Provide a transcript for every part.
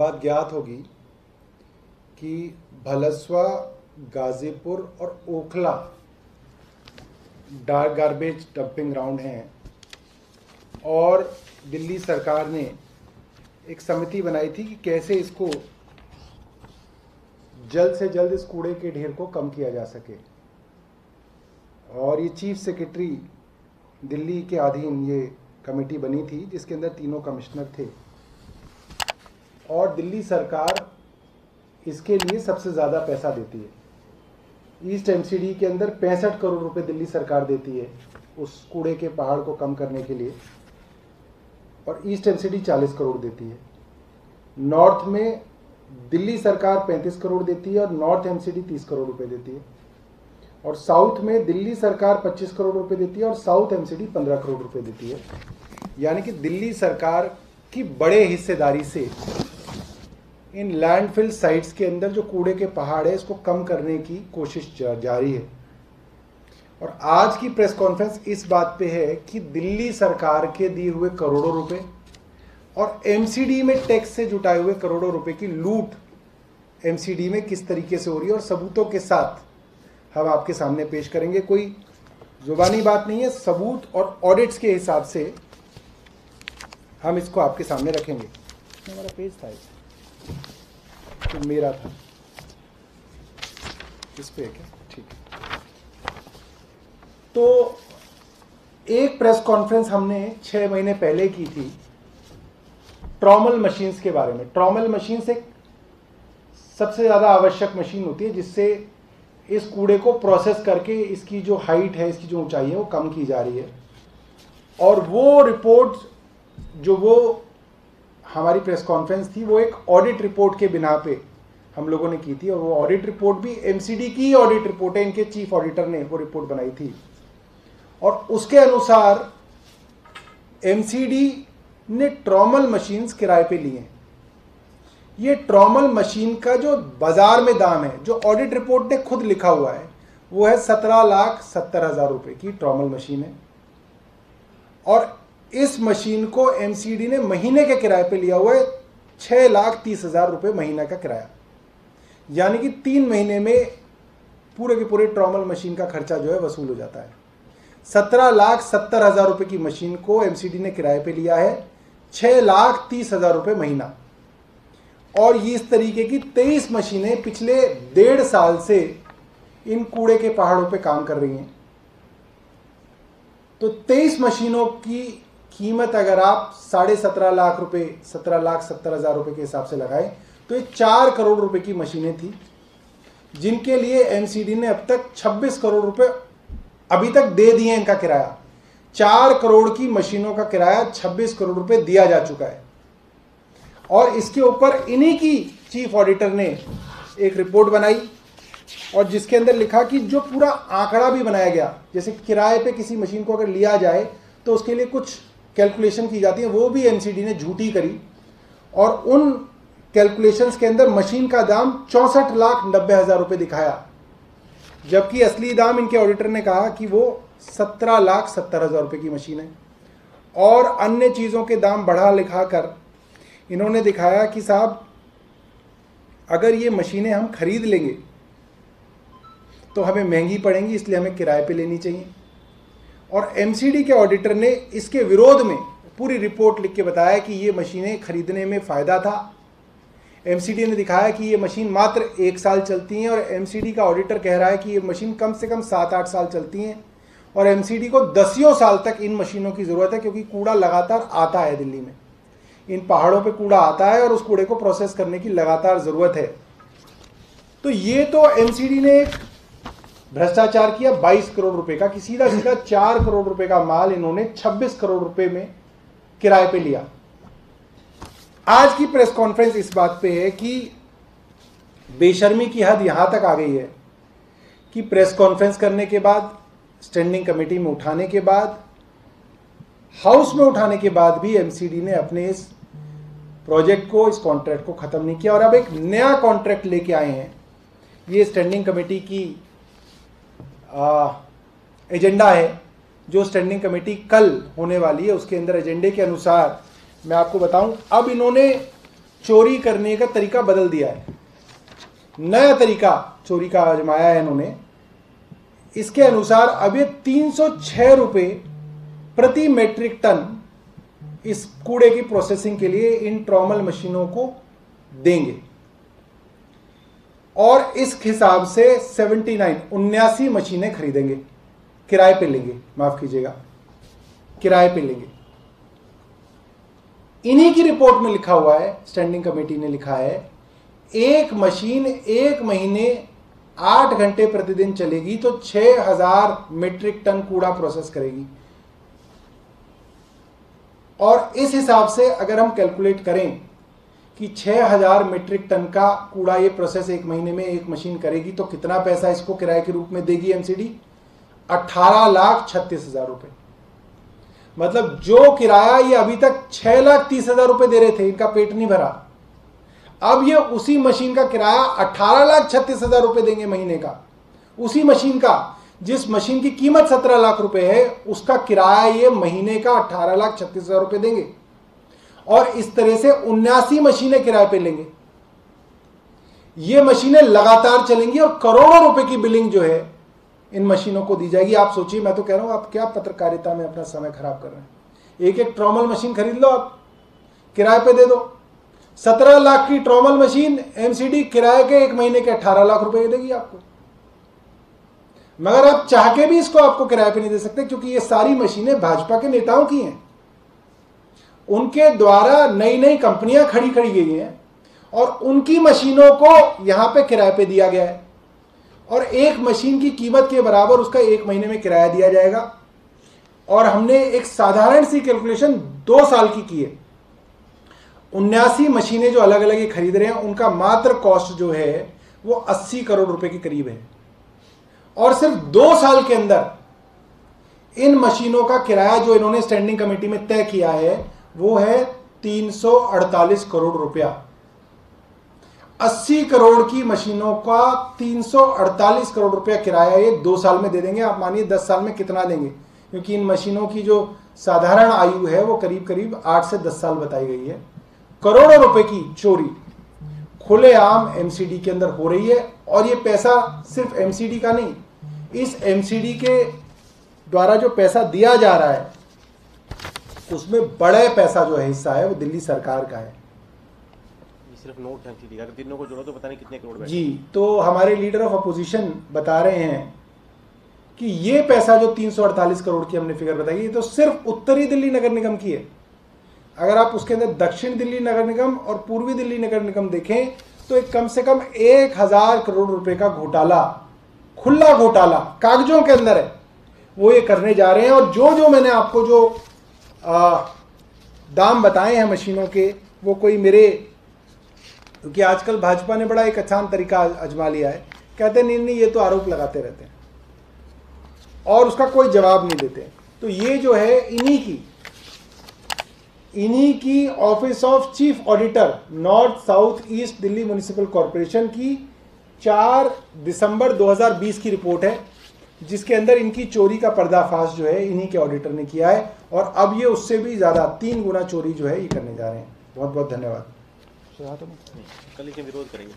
बात ज्ञात होगी कि भलसवा, गाजीपुर और Okhla dark garbage dumping ground हैं और दिल्ली सरकार ने एक समिति बनाई थी कि कैसे इसको जल्द से जल्द इस कूड़े के ढेर को कम किया जा सके। और ये चीफ सेक्रेटरी दिल्ली के अधीन ये कमेटी बनी थी जिसके अंदर तीनों कमिश्नर थे और दिल्ली सरकार इसके लिए सबसे ज़्यादा पैसा देती है। ईस्ट एमसीडी के अंदर 65 करोड़ रुपए दिल्ली सरकार देती है उस कूड़े के पहाड़ को कम करने के लिए और ईस्ट एमसीडी 40 करोड़ देती है। नॉर्थ में दिल्ली सरकार 35 करोड़ देती है और नॉर्थ एमसीडी 30 करोड़ रुपए देती है और साउथ में दिल्ली सरकार 25 करोड़ रुपए देती है और साउथ एमसीडी 15 करोड़ रुपए देती है। यानी कि दिल्ली सरकार की बड़े हिस्सेदारी से इन लैंडफिल साइट्स के अंदर जो कूड़े के पहाड़ है इसको कम करने की कोशिश जारी है। और आज की प्रेस कॉन्फ्रेंस इस बात पे है कि दिल्ली सरकार के दिए हुए करोड़ों रुपए और एमसीडी में टैक्स से जुटाए हुए करोड़ों रुपए की लूट एमसीडी में किस तरीके से हो रही है और सबूतों के साथ हम आपके सामने पेश करेंगे। कोई जुबानी बात नहीं है, सबूत और ऑडिट्स के हिसाब से हम इसको आपके सामने रखेंगे। हमारा पेज था तो मेरा था इस पे क्या ठीक है। तो एक प्रेस कॉन्फ्रेंस हमने 6 महीने पहले की थी ट्रॉमल मशीन्स के बारे में। ट्रॉमल मशीन्स एक सबसे ज़्यादा आवश्यक मशीन होती है जिससे इस कूड़े को प्रोसेस करके इसकी जो हाइट है, इसकी जो ऊंचाई है वो कम की जा रही है। और वो रिपोर्ट जो वो हमारी प्रेस कॉन्फ्रेंस थी वो एक ऑडिट रिपोर्ट के बिना पे हम लोगों ने की थी और वो ऑडिट रिपोर्ट भी एमसीडी की ऑडिट रिपोर्ट है, इनके चीफ ऑडिटर ने वो रिपोर्ट बनाई थी। और उसके अनुसार एमसीडी ने ट्रॉमल मशीन्स किराए पे लिए। ये ट्रॉमल मशीन का जो बाजार में दाम है, जो ऑडिट रिपोर्ट ने खुद लिखा हुआ है, वो है 17,70,000 रुपए की ट्रॉमल मशीन है। और इस मशीन को एमसीडी ने महीने के किराए पे लिया हुआ है 6,30,000 रुपए महीना का किराया। यानी कि 3 महीने में पूरे के पूरे ट्रॉमल मशीन का खर्चा जो है वसूल हो जाता है। 17,70,000 रुपए की मशीन को एमसीडी ने किराए पे लिया है 6,30,000 रुपए महीना। और ये इस तरीके की 23 मशीनें पिछले 1.5 साल से इन कूड़े के पहाड़ों पे काम कर रही हैं। तो 23 मशीनों की कीमत अगर आप 17.5 लाख रुपए, 17,70,000 रुपए के हिसाब से लगाएं तो ये 4 करोड़ रुपए की मशीनें थी जिनके लिए एमसीडी ने अब तक 26 करोड़ रुपए अभी तक दे दिए। इनका किराया 4 करोड़ की मशीनों का किराया 26 करोड़ रुपए दिया जा चुका है। और इसके ऊपर इन्हीं की चीफ ऑडिटर ने एक रिपोर्ट बनाई और जिसके अंदर लिखा कि जो पूरा आंकड़ा भी बनाया गया, जैसे किराए पे किसी मशीन को अगर लिया जाए तो उसके लिए कुछ कैलकुलेशन की जाती है, वो भी एमसीडी ने झूठी करी। और उन कैलकुलेशंस के अंदर मशीन का दाम 64,90,000 रुपए दिखाया, जबकि असली दाम इनके ऑडिटर ने कहा कि वो 17,70,000 रुपए की मशीन है। और अन्य चीज़ों के दाम बढ़ा लिखा कर इन्होंने दिखाया कि साहब अगर ये मशीनें हम खरीद लेंगे तो हमें महंगी पड़ेंगी, इसलिए हमें किराए पे लेनी चाहिए। और एमसीडी के ऑडिटर ने इसके विरोध में पूरी रिपोर्ट लिख के बताया कि ये मशीनें खरीदने में फ़ायदा था। एमसीडी ने दिखाया कि ये मशीन मात्र 1 साल चलती हैं और एमसीडी का ऑडिटर कह रहा है कि ये मशीन कम से कम 7-8 साल चलती हैं और एमसीडी को 10 साल तक इन मशीनों की ज़रूरत है, क्योंकि कूड़ा लगातार आता है दिल्ली में। इन पहाड़ों पे कूड़ा आता है और उस कूड़े को प्रोसेस करने की लगातार ज़रूरत है। तो ये तो एमसीडी ने एक भ्रष्टाचार किया 22 करोड़ रुपए का, कि सीधा सीधा 4 करोड़ रुपए का माल इन्होंने 26 करोड़ रुपए में किराए पे लिया। आज की प्रेस कॉन्फ्रेंस इस बात पे है कि बेशर्मी की हद यहां तक आ गई है कि प्रेस कॉन्फ्रेंस करने के बाद, स्टैंडिंग कमेटी में उठाने के बाद, हाउस में उठाने के बाद भी एमसीडी ने अपने इस प्रोजेक्ट को, इस कॉन्ट्रैक्ट को ख़त्म नहीं किया और अब एक नया कॉन्ट्रैक्ट लेके आए हैं। ये स्टैंडिंग कमेटी की एजेंडा है जो स्टैंडिंग कमेटी कल होने वाली है। उसके अंदर एजेंडे के अनुसार मैं आपको बताऊं, अब इन्होंने चोरी करने का तरीका बदल दिया है, नया तरीका चोरी का आजमाया है इन्होंने। इसके अनुसार अब ये 306 रुपये प्रति मेट्रिक टन इस कूड़े की प्रोसेसिंग के लिए इन ट्रॉमल मशीनों को देंगे और इस हिसाब से 79 मशीनें खरीदेंगे, किराए पे लेंगे, माफ कीजिएगा, किराए पे लेंगे। इन्हीं की रिपोर्ट में लिखा हुआ है, स्टैंडिंग कमेटी ने लिखा है, एक मशीन एक महीने 8 घंटे प्रतिदिन चलेगी तो 6000 मीट्रिक टन कूड़ा प्रोसेस करेगी। और इस हिसाब से अगर हम कैलकुलेट करें कि 6000 मीट्रिक टन का कूड़ा ये प्रोसेस एक महीने में एक मशीन करेगी तो कितना पैसा इसको किराए के रूप में देगी एमसीडी? 18,36,000 रुपए। मतलब जो किराया ये अभी तक 6,30,000 रुपए दे रहे थे, इनका पेट नहीं भरा, अब ये उसी मशीन का किराया 18,36,000 रुपए देंगे महीने का। उसी मशीन का, जिस मशीन की कीमत 17 लाख रुपए है, उसका किराया ये महीने का 18,36,000 रुपए देंगे और इस तरह से 79 मशीनें किराए पे लेंगे। ये मशीनें लगातार चलेंगी और करोड़ों रुपए की बिलिंग जो है इन मशीनों को दी जाएगी। आप सोचिए, मैं तो कह रहा हूं आप क्या पत्रकारिता में अपना समय खराब कर रहे हैं। एक एक ट्रॉमल मशीन खरीद लो, आप किराए पे दे दो। 17 लाख की ट्रॉमल मशीन एमसीडी किराए के एक महीने के 18 लाख रुपए देगी आपको। मगर आप चाह के भी इसको आपको किराए पे नहीं दे सकते, क्योंकि ये सारी मशीनें भाजपा के नेताओं की हैं। उनके द्वारा नई नई कंपनियां खड़ी गई हैं और उनकी मशीनों को यहां पे किराए पे दिया गया है और एक मशीन की कीमत के बराबर उसका एक महीने में किराया दिया जाएगा। और हमने एक साधारण सी कैलकुलेशन 2 साल की है। 79 मशीनें जो अलग अलग ये खरीद रहे हैं, उनका मात्र कॉस्ट जो है वो 80 करोड़ रुपए के करीब है और सिर्फ 2 साल के अंदर इन मशीनों का किराया जो इन्होंने स्टैंडिंग कमेटी में तय किया है वो है 348 करोड़ रुपया। 80 करोड़ की मशीनों का 348 करोड़ रुपया किराया ये 2 साल में दे देंगे। आप मानिए 10 साल में कितना देंगे, क्योंकि इन मशीनों की जो साधारण आयु है वो करीब करीब 8 से 10 साल बताई गई है। करोड़ों रुपए की चोरी खुलेआम एमसीडी के अंदर हो रही है और ये पैसा सिर्फ एमसीडी का नहीं, इस एमसीडी के द्वारा जो पैसा दिया जा रहा है उसमें बड़े पैसा जो है हिस्सा है वो दिल्ली सरकार का है। सिर्फ नोट एमसीडी का, तीनों को जोड़ो तो पता नहीं कितने करोड़ जी। तो हमारे लीडर ऑफ अपोजिशन बता रहे हैं कि ये पैसा जो 348 करोड़ की हमने फिगर बताई, ये तो सिर्फ उत्तरी दिल्ली नगर निगम की है। अगर आप उसके अंदर दक्षिण दिल्ली नगर निगम और पूर्वी दिल्ली नगर निगम देखें तो एक कम से कम 1000 करोड़ रुपए का घोटाला, खुला घोटाला कागजों के अंदर है, वो ये करने जा रहे हैं। और जो जो मैंने आपको जो दाम बताए हैं मशीनों के, वो कोई मेरे, क्योंकि आजकल भाजपा ने बड़ा एक आसान तरीका आजमा लिया है, कहते हैं नहीं ये तो आरोप लगाते रहते हैं और उसका कोई जवाब नहीं देते। तो ये जो है इन्हीं की office of chief auditor north south east Delhi municipal corporation की 4 दिसंबर 2020 की रिपोर्ट है, जिसके अंदर इनकी चोरी का पर्दाफाश जो है इन्हीं के ऑडिटर ने किया है और अब ये उससे भी ज़्यादा 3 गुना चोरी जो है ये करने जा रहे हैं। बहुत बहुत धन्यवाद। कल इसे विरोध करेंगे।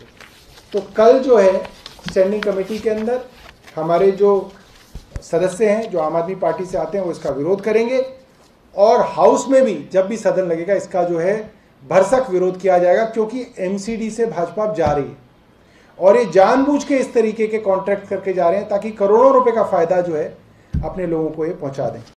तो कल जो है स्टैंडिंग कमेटी के अंदर हमारे जो सदस्य हैं जो आम आदमी पार्टी से आते हैं वो इसका विरोध करेंगे और हाउस में भी जब भी सदन लगेगा इसका जो है भरसक विरोध किया जाएगा, क्योंकि एमसीडी से भाजपा अब जा रही है और ये जानबूझ के इस तरीके के कॉन्ट्रैक्ट करके जा रहे हैं ताकि करोड़ों रुपए का फायदा जो है अपने लोगों को ये पहुंचा दें।